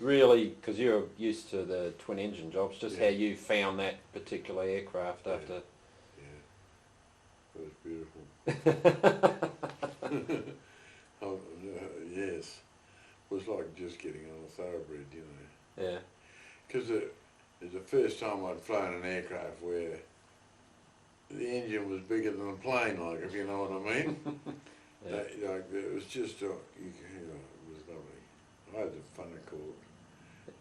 really, because you're used to the twin engine jobs, just how you found that particular aircraft after. Yeah, it was beautiful. Yes, it was like just getting on a thoroughbred, you know. Yeah. Because it was the first time I'd flown an aircraft where the engine was bigger than the plane, like, if you know what I mean. Yeah. Like, it was just, you know, it was lovely. I had fun at court.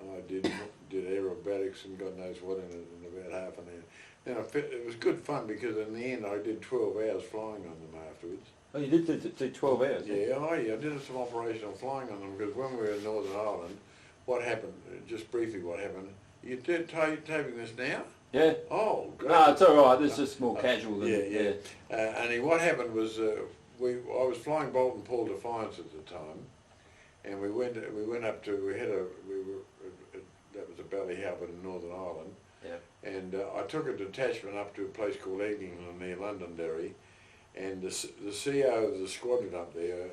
I did aerobatics and God knows what in about half an hour. Then it was good fun because in the end I did 12 hours flying on them afterwards. Oh, you did do 12 hours? Yeah, I did some operational flying on them because when we were in Northern Ireland, what happened, just briefly what happened, you did taping this now? Yeah. Oh, great. No, it's all right. It's just more casual than And what happened was I was flying Bolt and Paul Defiance at the time, and we went up to that was a Bally Harbour in Northern Ireland. Yeah. And I took a detachment up to a place called Eglinton near Londonderry, and the CO of the squadron up there,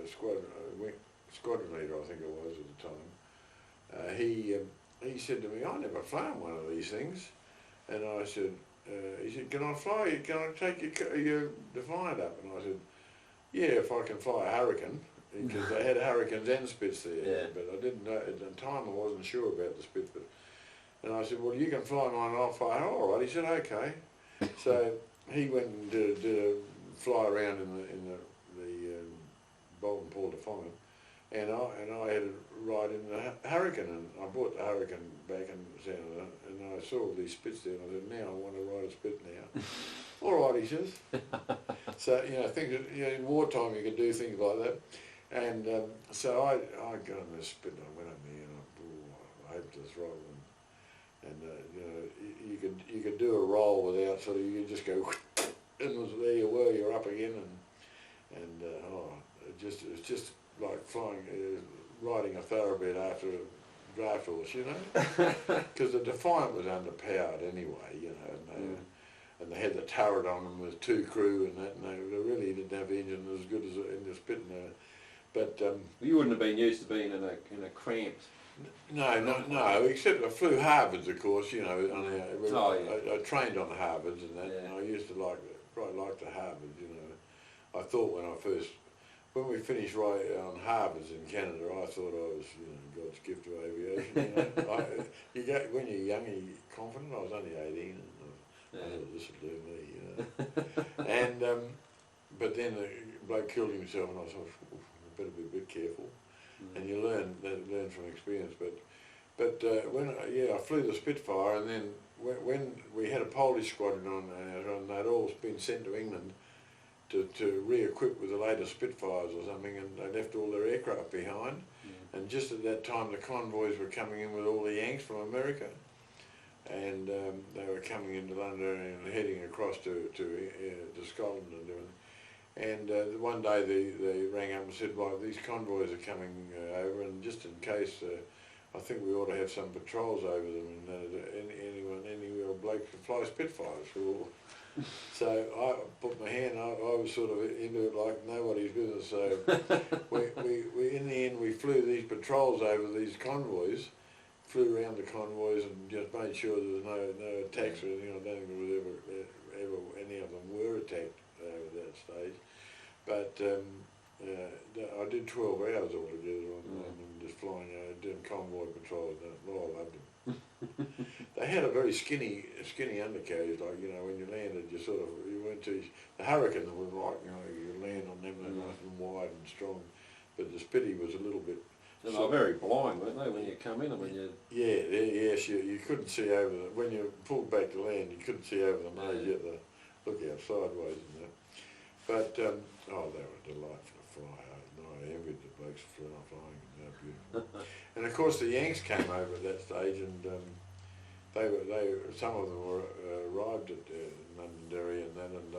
squadron leader I think it was at the time, he said to me, "I never flown one of these things," and I said, he said, "Can I fly you? Can I take your Defiant up?" And I said, "Yeah, if I can fly a Hurricane," because they had Hurricanes and Spits there. Yeah. But I didn't know at the time. I wasn't sure about the Spits, and I said, "Well, you can fly mine and I'll fly." "All right." He said, "Okay." So he went and did a fly around in the Bolt and Paul Defiant, and I had a ride in the Hurricane, and I brought the Hurricane back and I saw all these Spits there, and I said, "Now I want to ride a Spit now." "All right," he says. So things. In wartime you could do things like that, and so I got on this Spit and I went up there and I hoped this roll, and you could do a roll without sort of, you could just go and there you were, you're up again, and it's just like flying, riding a thoroughbred after a draft horse, you know, because the Defiant was underpowered anyway, you know, and they had the turret on them with 2 crew and that, and they really didn't have the engine as good as in the Spit. But you wouldn't have been used to being in a cramped. No, except I flew Harvards, of course, you know. I trained on Harvards and that, and I used to quite like the Harvards, you know. I thought when we finished right on Harvards in Canada, I thought I was, you know, God's gift to aviation, you know. When you're young, you're confident. I was only 18, and I thought, this will do me, you know. And, but then the bloke killed himself, and I thought, I better be a bit careful. And you learn from experience. But when I flew the Spitfire, and then when we had a Polish squadron on, and they'd all been sent to England to re-equip with the latest Spitfires or something, and they left all their aircraft behind. And just at that time, the convoys were coming in with all the Yanks from America, and they were coming into London and heading across to Scotland and doing. And one day they rang up and said, "Well, these convoys are coming over, and just in case, I think we ought to have some patrols over them, and any bloke to fly Spitfires." So I put my hand. I was sort of into it like nobody's business. So we in the end we flew these patrols over these convoys, flew around the convoys and just made sure there was no attacks or anything. I don't think there was ever any of them were attacked at that stage, but I did 12 hours altogether on just flying, doing convoy patrols. I loved them. They had a very skinny undercarriage, like, you know, when you landed, you went to, the Hurricanes were like, you know, you land on them, they're nice and wide and strong, but the Spitty was a little bit. And they were very blind, weren't they, when you come in and when you... Yes, you couldn't see over when you pulled back to land, you couldn't see over the nose, you had to look out sideways and that. But, they were a delight to fly. I envied the blokes for flying, they were beautiful. And of course the Yanks came over at that stage, and some of them were arrived at Londonderry and that, and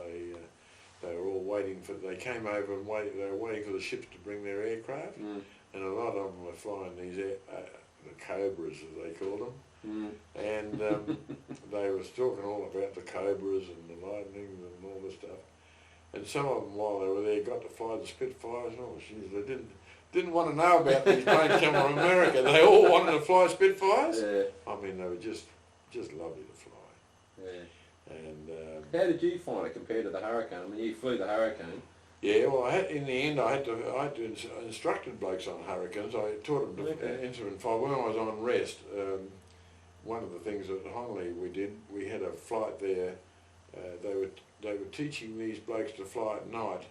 they were all waiting they came over and they were waiting for the ships to bring their aircraft, and a lot of them were flying these, the Cobras as they called them, and they were talking all about the Cobras and the Lightnings and all this stuff. And some of them, while they were there, got to fly the Spitfires. Oh, geez, didn't want to know about these planes coming from America. They all wanted to fly Spitfires. Yeah. I mean, they were just lovely to fly. Yeah. And how did you find it compared to the Hurricane? I mean, you flew the Hurricane. yeah, well, in the end, I had to instructed blokes on Hurricanes. I taught them to instrument fly. When I was on rest, one of the things at Honolulu we had a flight there. They were teaching these blokes to fly at night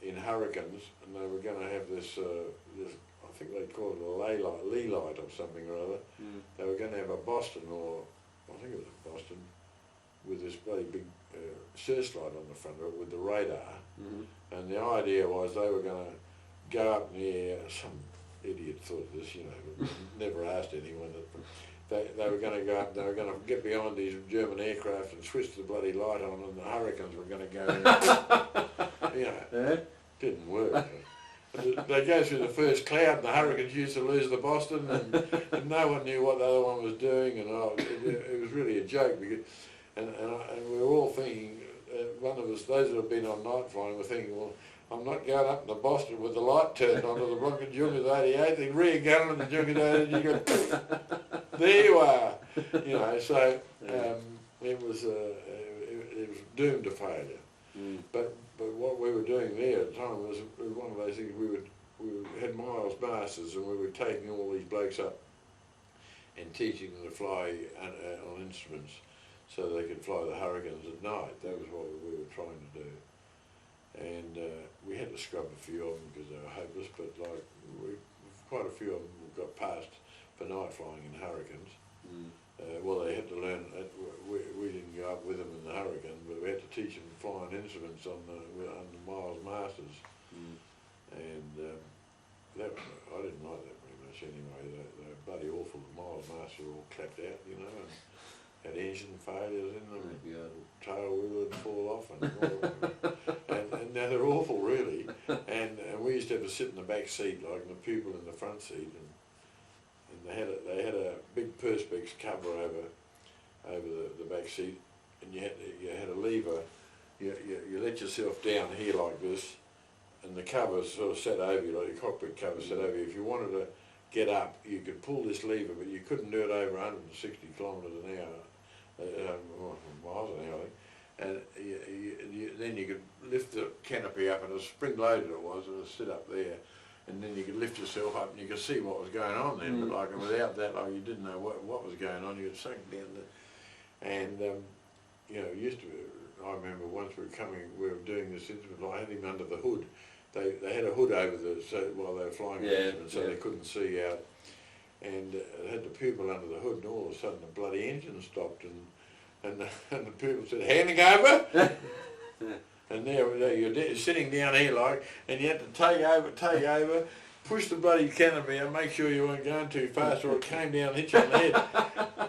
in Hurricanes, and they were going to have this I think they called it a lee light or something or other. Mm. They were going to have a Boston, or I think it was a Boston, with this bloody big searchlight on the front of it with the radar. Mm-hmm. And the idea was they were going to go up in the air. Some idiot thought this, you know, never asked anyone. They were going to go up, they were going to get behind these German aircraft and switch the bloody light on, and the Hurricanes were going to go in. You know, yeah. Didn't work. They go through the first cloud, and the Hurricanes used to lose the Boston, and no one knew what the other one was doing, and it was really a joke. Because, and we were all thinking, one of us, those that have been on night flying, were thinking, well, I'm not going up in the Boston with the light turned on to the Bronco Jungas 88, the rear gun on the Jungas 88, and you go, there you are. You know, so it was doomed to failure. Mm. But what we were doing there at the time was one of those things. We had Miles Masters, and we were taking all these blokes up and teaching them to fly on instruments so they could fly the Hurricanes at night. That was what we were trying to do. And we had to scrub a few of them because they were hopeless, but like quite a few of them got passed for night flying in Hurricanes. Mm. Well, they had to learn. We didn't go up with them in the Hurricane, but we had to teach them flying instruments on the Miles Masters. Mm. And I didn't like that very much anyway. They were bloody awful. The Miles Masters were all clapped out, you know, and had engine failures in them. Tail wheel would fall off, and now they're awful, really. And we used to have to sit in the back seat, like the pupil in the front seat, and they had a big perspex cover over the back seat, and you had a lever. You let yourself down here like this, and the cover sort of sat over you, like your cockpit cover sat over you. If you wanted to get up, you could pull this lever, but you couldn't do it over 160 kilometres an hour, miles an hour. And then you could lift the canopy up, and it was spring-loaded it was, and it stood up there. And then you could lift yourself up and you could see what was going on then, but like without that, like you didn't know what was going on. You got sunk down there, and you know, I remember once we were doing this instrument. I had him under the hood. They had a hood over while they were flying the instrument, so they couldn't see out. And it had the pupil under the hood, and all of a sudden the bloody engine stopped, and the pupil said, "Handing over." And there you're sitting down here like, and you had to take over, push the bloody canopy out, make sure you weren't going too fast or it came down and hit you on the head.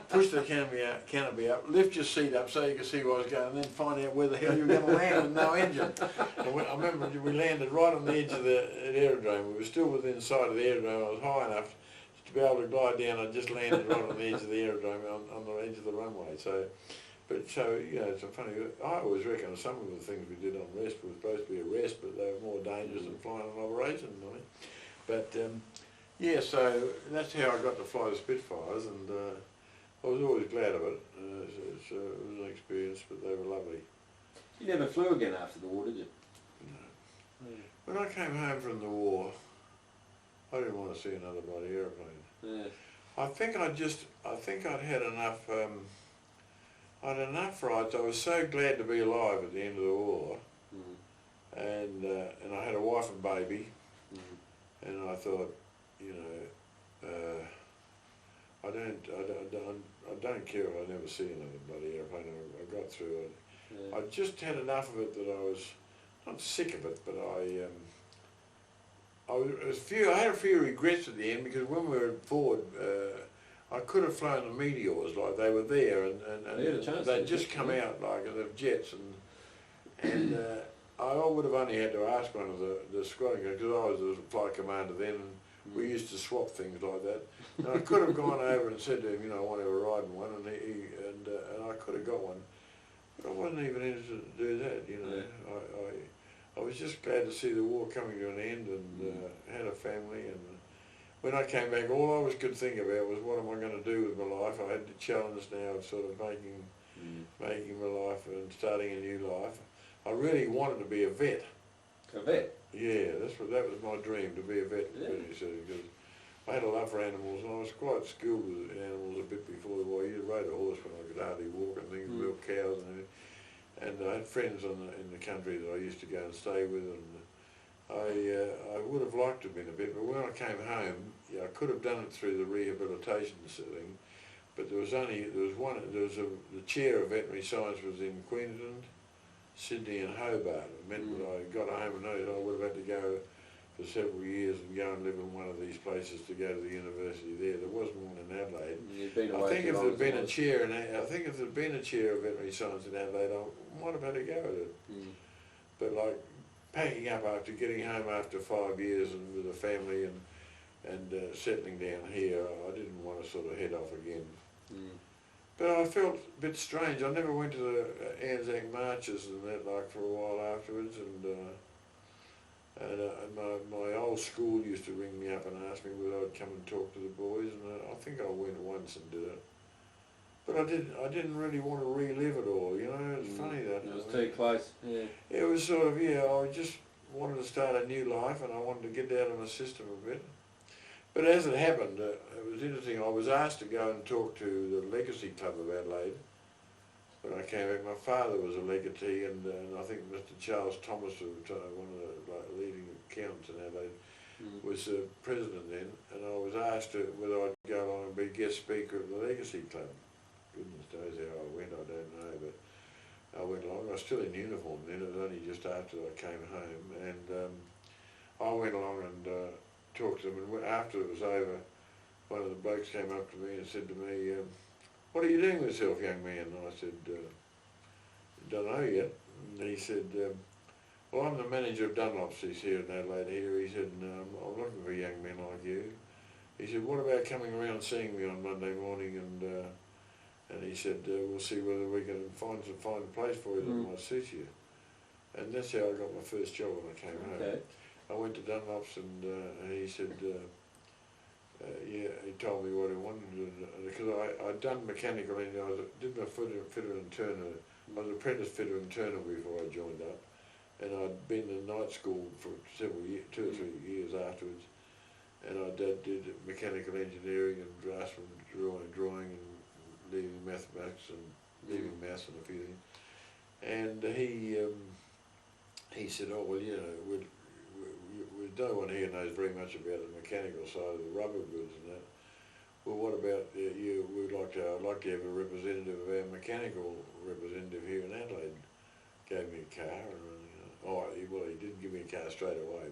Push the canopy up, lift your seat up so you could see what was going on, and then find out where the hell you were going to land with no engine. And I remember we landed right on the edge of the aerodrome. We were still within sight of the aerodrome. I was high enough to be able to glide down. I just landed right on the edge of the aerodrome, on the edge of the runway. So, you know, it's funny. I always reckon some of the things we did on rest were supposed to be a rest, but they were more dangerous than flying on operation. I mean. But yeah, so that's how I got to fly the Spitfires, and I was always glad of it. It was an experience, but they were lovely. You never flew again after the war, did you? No. Yeah. When I came home from the war, I didn't want to see another bloody aeroplane. Yeah. I think I'd had enough. I had enough rights. I was so glad to be alive at the end of the war, and I had a wife and baby, and I thought, you know, I don't care if I never see another bloody airplane. I got through it. Yeah. I just had enough of it that I was not sick of it, but I had a few regrets at the end, because when we were forward, I could have flown the Meteors, like they were there, and they'd just come out like the jets, and I would have only had to ask one of the squadron, because I was the flight commander then, and we used to swap things like that. And I could have gone over and said to him, you know, I want to ride in one, and I could have got one, but I wasn't even interested to do that, you know. Yeah. I was just glad to see the war coming to an end, and had a family. And when I came back, all I could think about was, what am I going to do with my life? I had the challenge now of sort of making my life and starting a new life. I really wanted to be a vet. A vet? Yeah, that was my dream, to be a vet. Yeah. Because I had a love for animals, and I was quite skilled with animals a bit before the war. I rode a horse when I could hardly walk and things, milk cows and everything. And I had friends in the country that I used to go and stay with, and I would have liked to have been a vet, but when I came home, I could have done it through the rehabilitation thing, but the chair of veterinary science was in Queensland, Sydney and Hobart. It meant that I got home and I would have had to go for several years and go and live in one of these places to go to the university there. There wasn't one in Adelaide. I think if there'd been a chair of veterinary science in Adelaide, I might have had to go with it. But like packing up after getting home after 5 years and with a family and settling down here, I didn't want to sort of head off again. But I felt a bit strange. I never went to the Anzac marches and that, like, for a while afterwards, and my old school used to ring me up and ask me whether I'd come and talk to the boys, and I think I went once and did it. But I didn't really want to relive it all, you know. It's funny that. It was too close. Yeah. It was sort of, I just wanted to start a new life, and I wanted to get out of my system a bit. But as it happened, it was interesting. I was asked to go and talk to the Legacy Club of Adelaide. When I came back, my father was a legatee, and I think Mr. Charles Thomas, one of the leading accountants in Adelaide, was president then, and I was asked whether I'd go along and be guest speaker at the Legacy Club. Goodness knows how I went, I don't know, but I went along. I was still in uniform then. It was only just after I came home, and I went along and talked to them, and after it was over, one of the blokes came up to me and said to me, "What are you doing with yourself, young man?" And I said, "Don't know yet." And he said, "Well, I'm the manager of Dunlop's, he's here in Adelaide here." He said, "I'm looking for young men like you." He said, "What about coming around and seeing me on Monday morning?" And he said, "We'll see whether we can find a place for you that might suit you." And that's how I got my first job when I came home. I went to Dunlop's, and he said, he told me what he wanted, because I'd done mechanical engineering. I did my fitter and turner. I was apprentice fitter and turner before I joined up, and I'd been in night school for several years, 2 or 3 years afterwards, and I did mechanical engineering and draftsman drawing and leaving mathematics and leaving maths and a few things. And he said, "Oh, well, you know, no one here knows very much about the mechanical side of the rubber goods and that. Well, what about you? I'd like to have a representative of our mechanical representative here in Adelaide." Gave me a car, and he didn't give me a car straight away,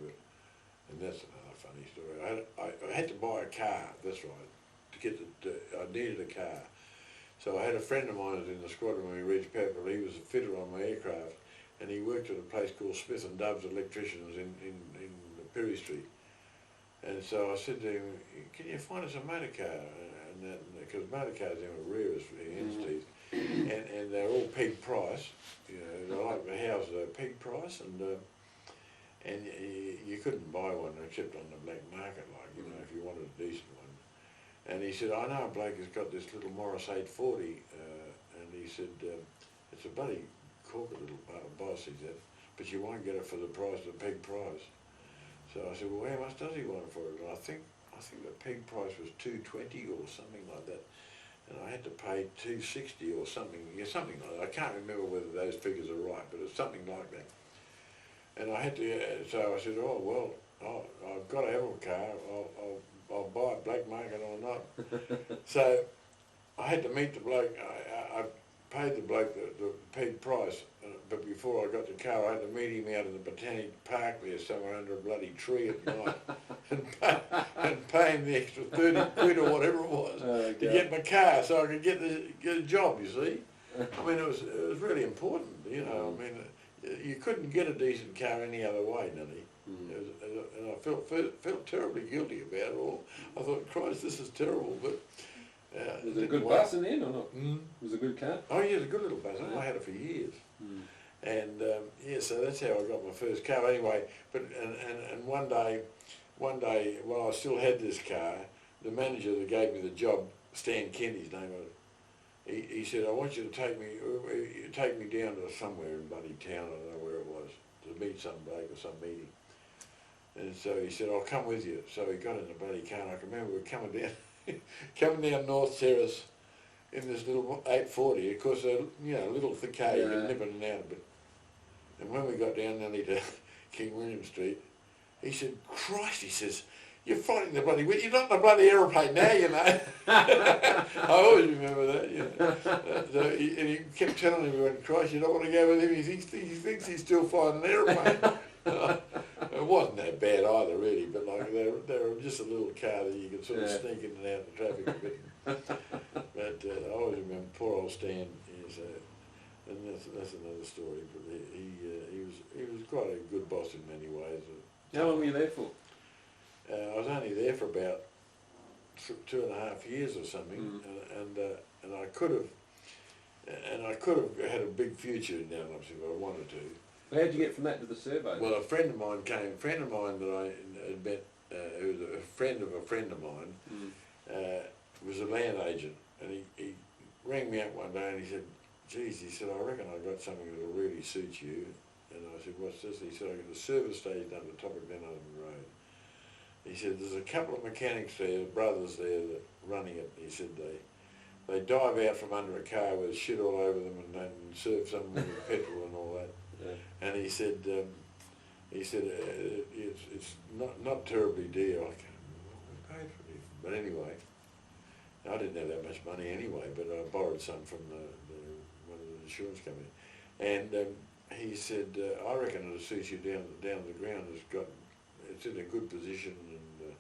and that's another funny story. I had to buy a car. That's right. To get I needed a car, so I had a friend of mine who was in the squadron when we reached Cowper. He was a fitter on my aircraft, and he worked at a place called Smith and Dove's Electricians in Perry Street. And so I said to him, "Can you find us a motor car?" Because motor cars are rare as entities, and they're all peg price. You know, they're like the houses, they're peg price, and you couldn't buy one except on the black market, like, you know, if you wanted a decent one. And he said, "I know a bloke who's got this little Morris 840, and he said, it's a bloody corker little boss," he said, "but you won't get it for the price, the peg price." So I said, "Well, how much does he want it for?" And I think the peg price was $220 or something like that, and I had to pay $260 or something, something like that. I can't remember whether those figures are right, but it's something like that. And I had to, so I said, "Oh, well, I've got to have a car. I'll buy it black market or not." So I had to meet the bloke. I paid the bloke the peg price, but before I got the car, I had to meet him out in the Botanic Park there, somewhere under a bloody tree at night, and pay him the extra 30 quid or whatever it was to get my car, so I could get a job. You see, I mean, it was really important. You know, I mean, you couldn't get a decent car any other way, Nutty. And I felt terribly guilty about it all. I thought, "Christ, this is terrible," but. Was it a good bus in the end or not? Was it a good car? Oh yeah, it was a good little bus. I had it for years. And yeah, so that's how I got my first car. Anyway, but and one day while I still had this car, the manager that gave me the job, Stan Kent, his name was, he said, I want you to take me down to somewhere in bloody town, I don't know where it was, to meet some bloke or some meeting. And so he said, I'll come with you. So he got in the bloody car, and I can remember we were coming down North Terrace in this little 840, of course, you know, little thick car, you can nip in and out a bit. And when we got down nearly to King William Street, he said, Christ, he says, you're fighting the bloody wind, you're not in the bloody aeroplane now, you know. I always remember that, you know. And he kept telling everyone, Christ, you don't want to go with him, he thinks he's still flying an aeroplane. It wasn't that bad either, really, but like they were just a little car that you could sort of sneak in and out of the traffic a bit. But I always remember poor old Stan, and that's another story. But he was quite a good boss in many ways. How long were you there for? I was only there for about 2.5 years or something, and I could have had a big future in Dunlop's if I wanted to. How did you get from that to the survey? Well, a friend of mine that I had met, who was a friend of mine, was a land agent, and he rang me up one day and he said, geez, he said, I reckon I got something that'll really suit you. And I said, what's this? He said, I got a service station up the top of Glenarvan Road. He said, there's a couple of mechanics there, brothers there, that running it. He said, they dive out from under a car with shit all over them and serve someone with petrol and all that. Yeah. And he said, it's not terribly dear. I can't pay for it. But anyway, I didn't have that much money anyway, but I borrowed some from one of the insurance companies. And he said, I reckon it'll suit you down to the ground. It's in a good position, and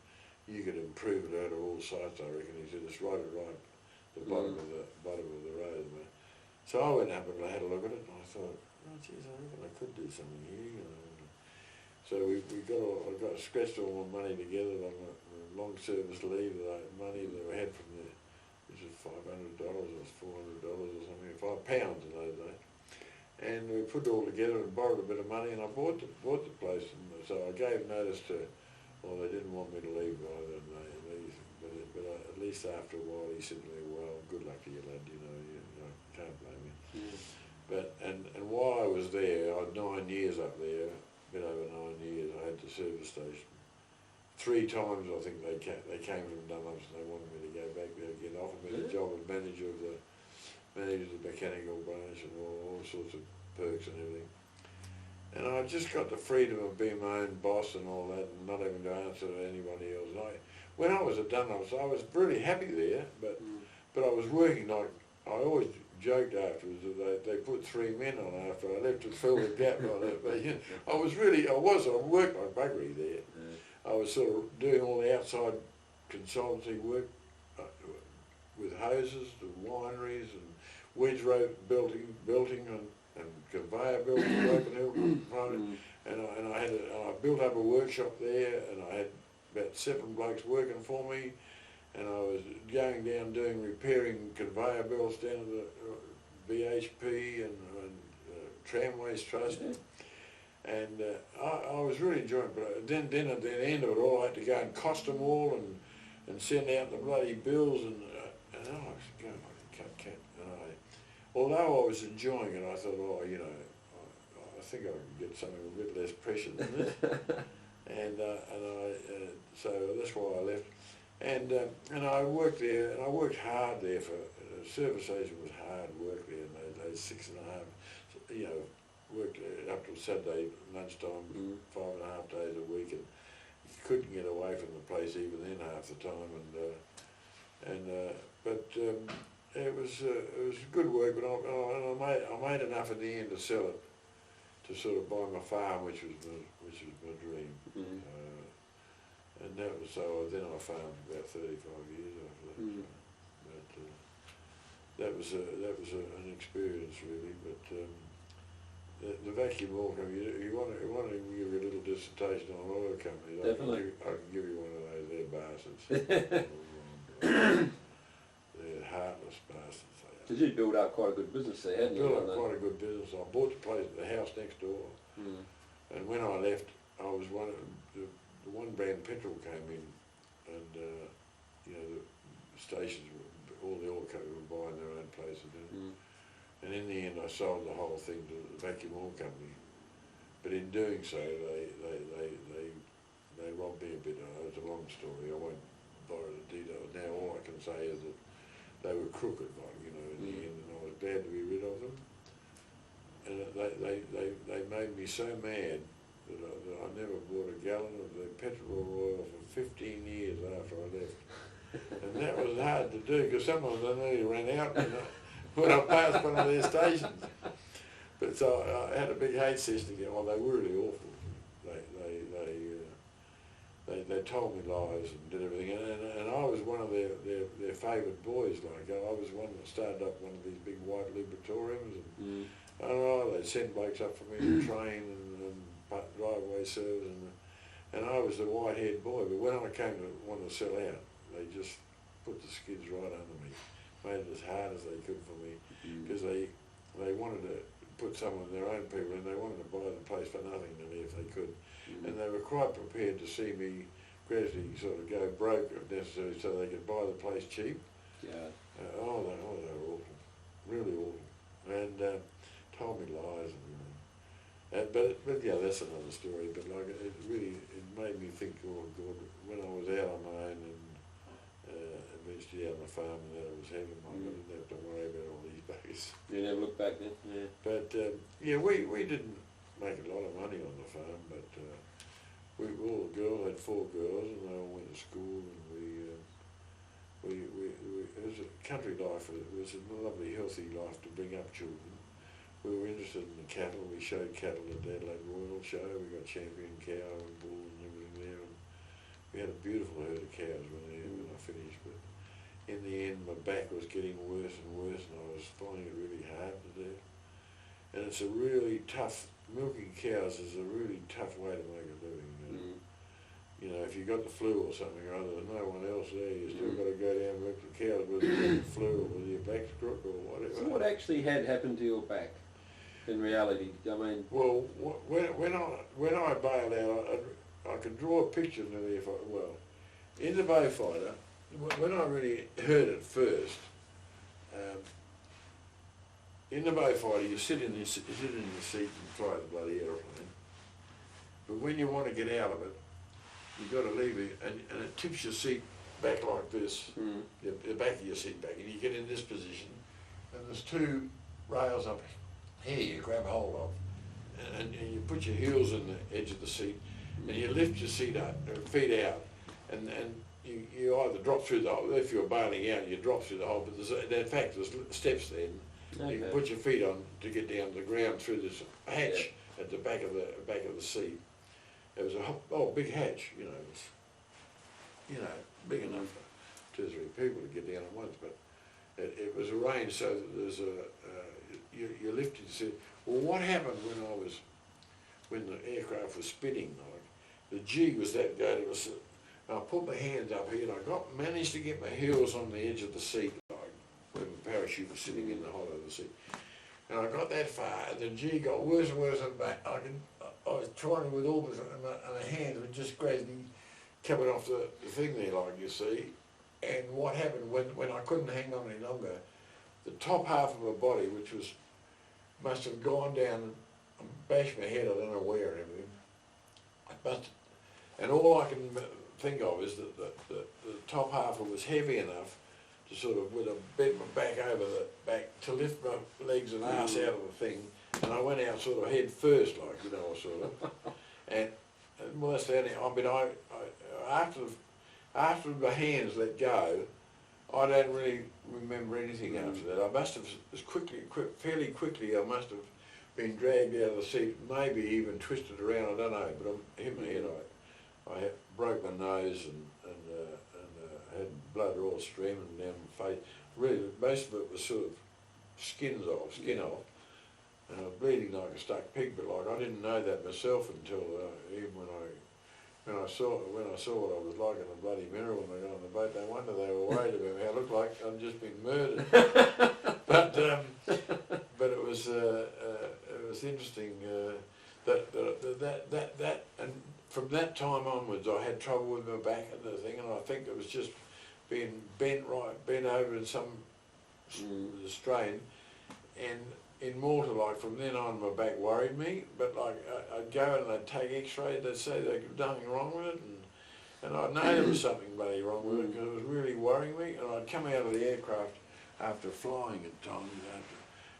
you could improve it out of all sides, I reckon. He said, it's right at the bottom of the road. So I went up and I had a look at it, and I thought, oh geez, I reckon I could do something here, you know. So I got scratched all my money together on the long service leave money that I had from there, which was $500 or $400 or something, £5 in those days. And we put it all together and borrowed a bit of money, and I bought the place. And so I gave notice to, well, they didn't want me to leave either, but at least after a while he said to me, well, good luck to you, lad, you know, I can't blame you. Yeah. But, and while I was there, I had 9 years up there, a bit over 9 years, I had the service station. 3 times I think they came from Dunlop's and they wanted me to go back there again, offered me the job as manager of the mechanical branch and all sorts of perks and everything. And I just got the freedom of being my own boss and all that, and not having to answer to anybody else. When I was at Dunlop's, I was really happy there, but I was working like, I always joked afterwards that they put 3 men on after I left to fill the gap like that. But you know, I worked like buggery there. Yeah. I was sort of doing all the outside consultancy work with hoses, the wineries and wedge rope belting and conveyor belts, broken hill, and I built up a workshop there, and I had about 7 blokes working for me, and I was going down repairing conveyor belts down at the BHP and Tramways Trust, and I was really enjoying it. But then at the end of it all, I had to go and cost them all and send out the bloody bills, and I was going like cat. Although I was enjoying it, I thought, oh, you know, I think I can get something a bit less pressure than this. So that's why I left. And I worked there, and I worked hard there for, service station was hard work there in those days, 6.5, you know, worked up till Saturday lunchtime, 5.5 days a week, and you couldn't get away from the place even then half the time, but it was good work, but I made enough at the end to sell it, to sort of buy my farm, which was my dream. And that was then I farmed about 35 years after that. But that was an experience really. But the vacuum oil company, you want to give you a little dissertation on oil companies? Definitely. I can give you one of those. They're bastards. They're heartless bastards, they Did you build up quite a good business there, hadn't you? Built up quite a good business. I bought the place, the house next door, and when I left, I was one of the one brand petrol came in, and you know the stations, all the oil companies were buying their own places, and in the end, I sold the whole thing to the vacuum oil company. But in doing so, they robbed me a bit. It's a long story. I won't borrow the details now. All I can say is that they were crooked, like, you know, in the end, and I was glad to be rid of them. And they made me so mad that I never bought a gallon of the petrol oil for 15 years after I left. And that was hard to do, because sometimes I nearly ran out when I passed one of their stations. But so I had a big hate session again. Well, they were really awful. They told me lies and did everything, and I was one of their favourite boys. Like, I was one that started up one of these big white laboratoriums, and I don't know, they'd send blokes up for me to train and driveway service, and I was the white-haired boy. But when I came to want to sell out, they just put the skids right under me, made it as hard as they could for me, because they wanted to put some of their own people in. They wanted to buy the place for nothing if they could. And they were quite prepared to see me gradually sort of go broke if necessary so they could buy the place cheap. Yeah. They were awful, really awful, and told me lies. And, but yeah, that's another story. But like, it made me think, oh God, when I was out on my own and eventually out on the farm, and that it was heaven. I didn't have to worry about all these buggers. You never looked back then? Yeah. But yeah, we didn't make a lot of money on the farm, but we all the girls had 4 girls, and they all went to school, and it was a country life. It was a lovely, healthy life to bring up children. We were interested in the cattle. We showed cattle at the Adelaide Royal Show. We got champion cow and bull and everything there, and we had a beautiful herd of cows when I finished. But in the end, my back was getting worse and worse, and I was finding it really hard to do. And it's a really tough. Milking cows is a really tough way to make a living. You know, if you got the flu or something or other, there's no one else there. You still got to go down and milk the cows whether you got the flu or whether your back's crook or whatever. So what actually had happened to your back? In reality, I mean. Well, when I bailed out, I could draw a picture of it if in the Beaufighter, when I really heard it first. In the Beaufighter, you sit in the seat and fly the bloody aeroplane. But when you want to get out of it, you've got to leave it, and it tips your seat back like this, the back of your seat back, and you get in this position, and there's 2 rails up here you grab hold of, and you put your heels in the edge of the seat, and you lift your feet out, and you either drop through the hole. If you're bailing out, you drop through the hole, but in fact there's steps then. Okay. You can put your feet on to get down to the ground through this hatch at the back of the seat. It was a big hatch, you know, big enough for 2 or 3 people to get down at once. But it was arranged so that there's you lifted your seat. Well, what happened when the aircraft was spinning? Like, the G was that good. It was. I put my hands up here, and I managed to get my heels on the edge of the seat. When the parachute was sitting in the hollow of the seat. And I got that far, and the G got worse and worse and back. I was trying with all this, and my hands were just gradually coming off the thing there, like you see. And what happened when I couldn't hang on any longer, the top half of my body, which must have gone down and bashed my head, I don't know where and everything. And all I can think of is that the top half was heavy enough to sort of, with a bent my back over the back, to lift my legs and arse out of the thing, and I went out sort of head first, like, you know, sort of. And most anyhow, I mean, after my hands let go, I don't really remember anything after that. I must have, fairly quickly, I must have been dragged out of the seat, maybe even twisted around, I don't know, but I'm hit my head. I broke my nose and had blood all streaming down my face. Really, most of it was sort of skin off, and I was bleeding like a stuck pig. But like, I didn't know that myself until even when I saw what I was like in the bloody mirror when I got on the boat. No wonder they were worried about me. I looked like I'd just been murdered. but it was interesting that and from that time onwards I had trouble with my back and the thing, and I think it was just being bent over in some strain, and in Malta, like from then on my back worried me, but like I'd go and they'd take x-rays, they'd say there was nothing wrong with it, and I'd know there was something bloody wrong with it because it was really worrying me, and I'd come out of the aircraft after flying at times,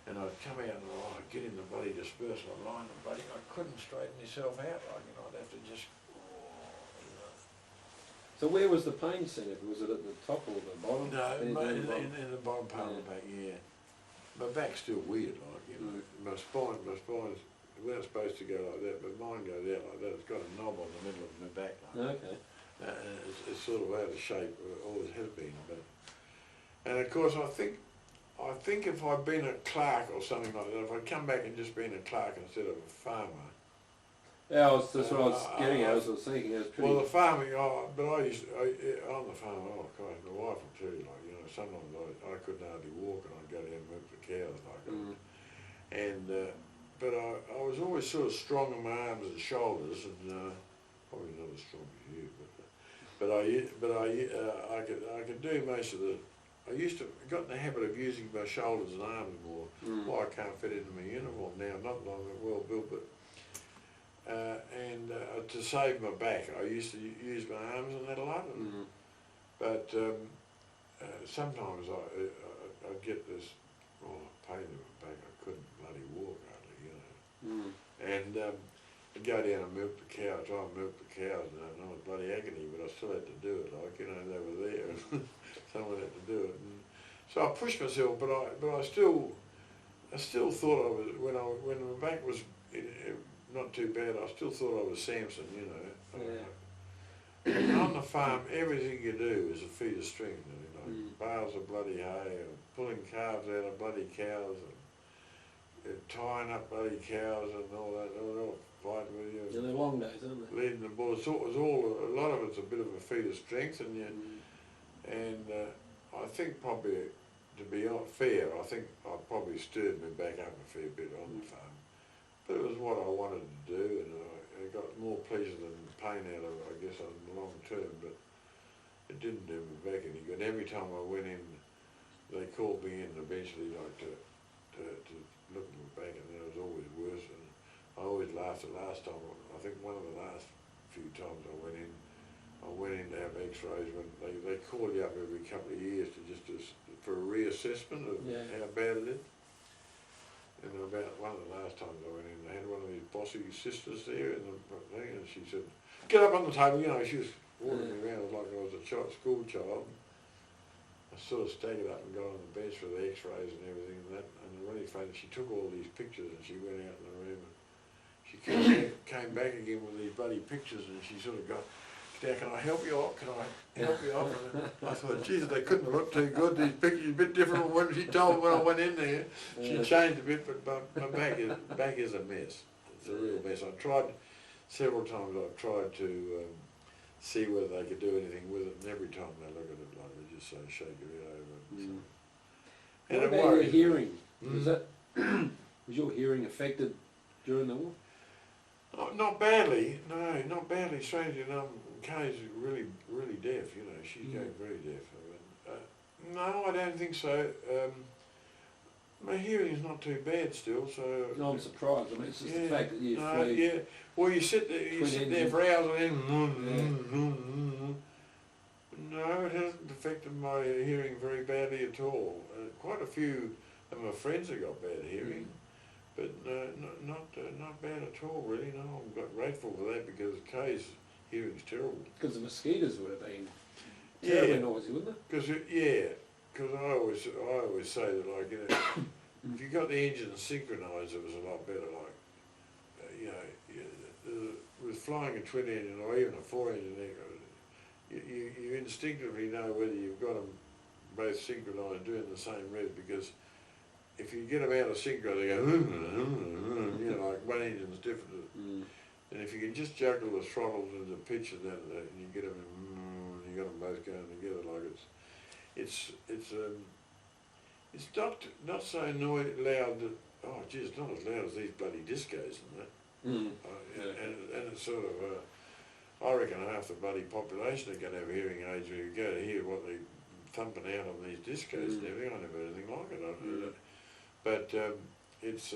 and I'd come out and I'd get in the bloody dispersal, I'd lie in the bloody, I couldn't straighten myself out, like, you know, I'd have to just, So where was the pain centre? Was it at the top or the bottom? No, in the the bottom part of the back, yeah. My back's still weird, like, you know. My spine's, we're not supposed to go like that, but mine goes out like that. It's got a knob on the middle of my back. Like. Okay. It's sort of out of shape, it always has been. But, and of course, I think if I'd been a clerk or something like that, if I'd come back and just been a clerk instead of a farmer. Yeah, that's what I was getting at. I was thinking it was pretty. Well, the farming, on the farm, oh Christ, my wife will tell you, like, you know, sometimes I couldn't hardly walk and I'd go down and milk the cows, like, and, but I was always sort of strong in my arms and shoulders, and probably not as strong as you, but I could do most of the. I got in the habit of using my shoulders and arms more. Why I can't fit into my uniform now, not long, well built, but. To save my back, I used to use my arms and that a lot. But sometimes I'd get this pain in my back. I couldn't bloody walk hardly, you know. And I'd go down and milk the cows, try and milk the cows, and it was bloody agony, but I still had to do it. Like, you know, they were there, and someone had to do it. And so I pushed myself, but I still thought I was when my back was. Not too bad. I still thought I was Samson, you know. And on the farm, everything you do is a feat of strength. You know, bales of bloody hay, and pulling calves out of bloody cows, and tying up bloody cows, and all that. All fighting with you. Yeah, they're long days, aren't they? Leading the bull. So it was a lot of it's a bit of a feat of strength, and I think probably, to be fair, I think I probably stirred me back up a fair bit on the farm. But it was what I wanted to do, and I got more pleasure than pain out of it, I guess, on the long term, but it didn't do me back any good. Every time I went in, they called me in eventually, like, to look at my back, and it was always worse, and I always laughed the last time. I think one of the last few times I went in to have x-rays, when they call you up every couple of years for a reassessment of how bad it is. And about one of the last times I went in, they had one of these bossy sisters there in the thing, and she said, "Get up on the table," you know, she was walking me around like I was a school child. I sort of staggered up and got on the bench for the x-rays and everything and that, and really funny, she took all these pictures and she went out in the room, and she came back again with these bloody pictures, and she sort of got, "Now, can I help you out? Can I help you out?" And I thought, Jesus, they couldn't look too good. These pictures are a bit different from what she told me when I went in there. She changed a bit, but my back is a mess. It's a real mess. I tried several times. I've tried to see whether they could do anything with it, and every time they look at it, like they just say, "Shake your head over." And what about your hearing? Was your hearing affected during the war? Oh, not badly, no, not badly. Strangely enough, Kay's really, really deaf, you know, she's going very deaf. No, I don't think so. My hearing is not too bad still, so... No, I'm surprised. I mean, it's just the fact that you flew... Yeah, well, you sit there for hours and no, it hasn't affected my hearing very badly at all. Quite a few of my friends have got bad hearing. But not bad at all, really. No, I'm grateful for that, because Kay's hearing's terrible. Because the mosquitoes would have been terribly noisy, wouldn't they? Because I always say that, like, you know, if you got the engine synchronised, it was a lot better. Like, you know, with flying a twin engine or even a 4-engine aircraft, you instinctively know whether you've got them both synchronised doing the same rev, because if you get them out of synchro, they go, you know, like one engine's different. And if you can just juggle the throttles and the pitch and that, and you get them, you got them both going together, like it's not so loud that, oh geez, it's not as loud as these bloody discos and that. And it's sort of, I reckon half the bloody population are going to have hearing aids when you go to hear what they're thumping out on these discos and everything. I never heard anything like it. But it's,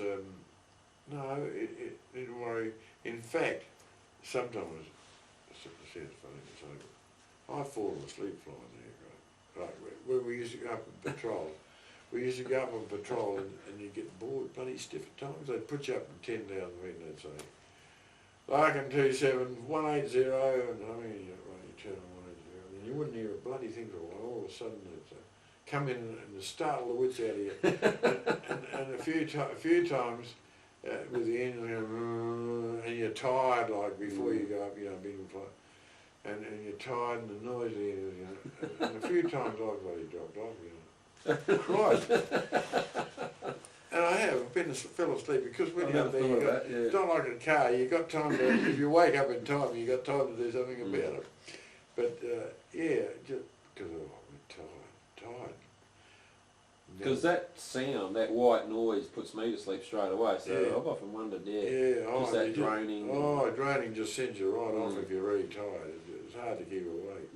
no, it didn't worry. In fact, sometimes, it sounds funny to say, but I've fallen asleep flying there, right? When we used to go up and patrol, and you get bored bloody stiff at times. They'd put you up in 10,000 feet and they'd say, Larkin 27, 180, and I mean, you turn on 180, and you wouldn't hear a bloody thing for a while. All of a sudden it'd come in and startle the wits out of you. and a few times with the engine going, and you're tired, like before you go up, you know, being flight. And you're tired and the noise, you know, and a few times I've bloody dropped off, you know. Christ. And I have fell asleep because when you're up there, it's not like a car, you've got time to, if you wake up in time, you've got time to do something about it. But yeah, just because I'm tired. Because that sound, that white noise puts me to sleep straight away, so I've often wondered, just that droning. Droning just sends you right off if you're really tired. It's hard to keep awake.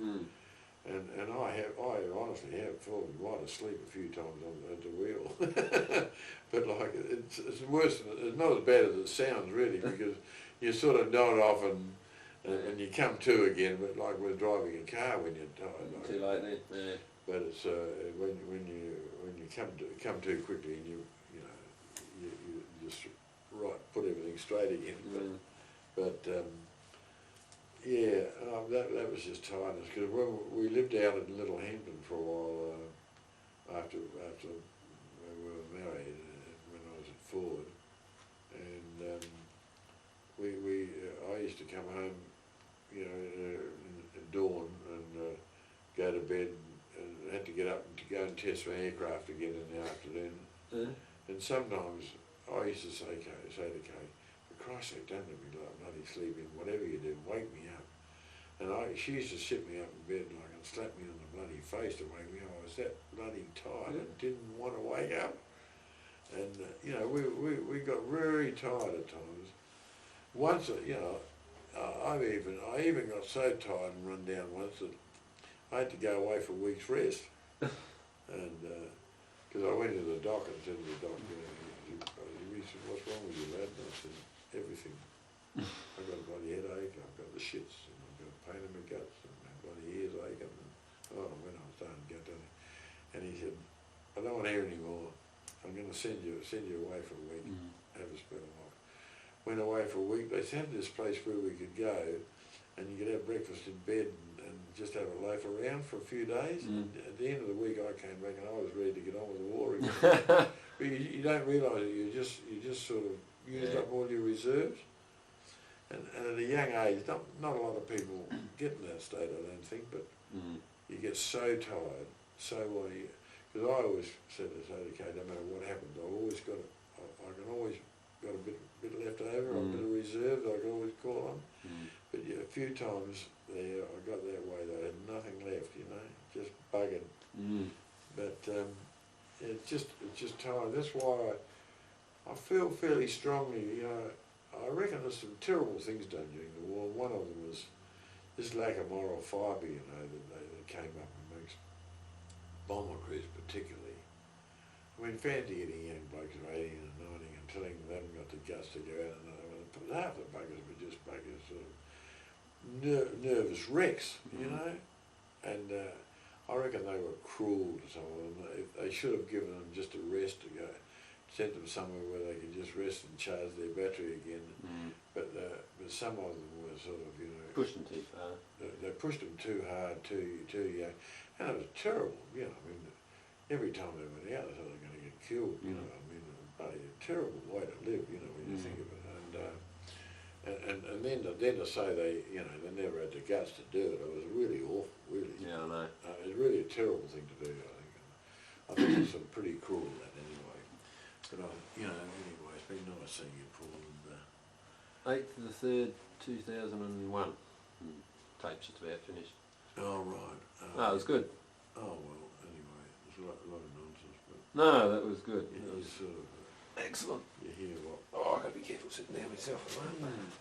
And I honestly have fallen right asleep a few times at the wheel. But like, it's worse, it's not as bad as it sounds really, because you sort of nod off and you come to again, but like we're driving a car when you're tired. Like, too late then, But it's, when you come too quickly and you just put everything straight again. But yeah, that was just tiredness, because when we lived out in Little Hampton for a while after we were married, when I was at Ford, and I used to come home, you know, at dawn and go to bed, and had to get up and to go and test my aircraft again in the afternoon. And sometimes I used to say to Kay, for Christ's sake, don't let me bloody sleep in, whatever you do, wake me up. And she used to sit me up in bed like and slap me on the bloody face to wake me up. I was that bloody tired and didn't want to wake up. And you know, we got very tired at times. Once, you know, I even got so tired and run down once that I had to go away for a week's rest. And because I went to the doc and said to the doc, you know, he said, what's wrong with you, lad? And I said, everything. I've got a bloody headache, I've got the shits, and I've got a pain in my guts, and my bloody ears aching. And, when I was starting to go down there. And he said, I don't want to hear any more. I'm going to send you away for a week, have a spell off. Went away for a week. They sent this place where we could go, and you could have breakfast in bed and just have a loaf around for a few days. And at the end of the week, I came back and I was ready to get on with the war again. But you don't realise it. You just sort of used up all your reserves. And at a young age, not a lot of people get in that state, I don't think, but you get so tired, because I always said to Kay, no matter what happens, I can always got a bit left over, a bit of reserve that I can always call on. But yeah, a few times there, I got that way that I had nothing left, you know, just bugging. But it's just tired. That's why I feel fairly strongly, you know. I reckon there's some terrible things done during the war. One of them was this lack of moral fibre, you know, that came up amongst bomber crews particularly. I mean, fancy getting young blokes of 18 and 19 and telling them they haven't got the guts to go out and half the buggers were just buggers, sort of nervous wrecks, you know. And I reckon they were cruel to some of them. They should have given them just a rest to go. Sent them somewhere where they could just rest and charge their battery again. But some of them were sort of, you know... Pushed them too far. They pushed them too hard, too young. And it was terrible, you know. I mean, every time they went out, they thought they were going to get killed, you know. I mean, a terrible way to live, you know, when you think of it. And then to say they, you know, they never had the guts to do it, it was really awful, really. Yeah, I know. It was really a terrible thing to do, I think it's some pretty cruel that anyway. But you know, anyway, it's been nice seeing you, Paul. And 8th of the 3rd, 2001. Tape's just about finished. Oh right. It was good. Oh well, anyway, there's a lot of nonsense, but No, that was good. It That was was sort of, excellent. you hear what. Oh, I've got to be careful sitting down myself at the moment.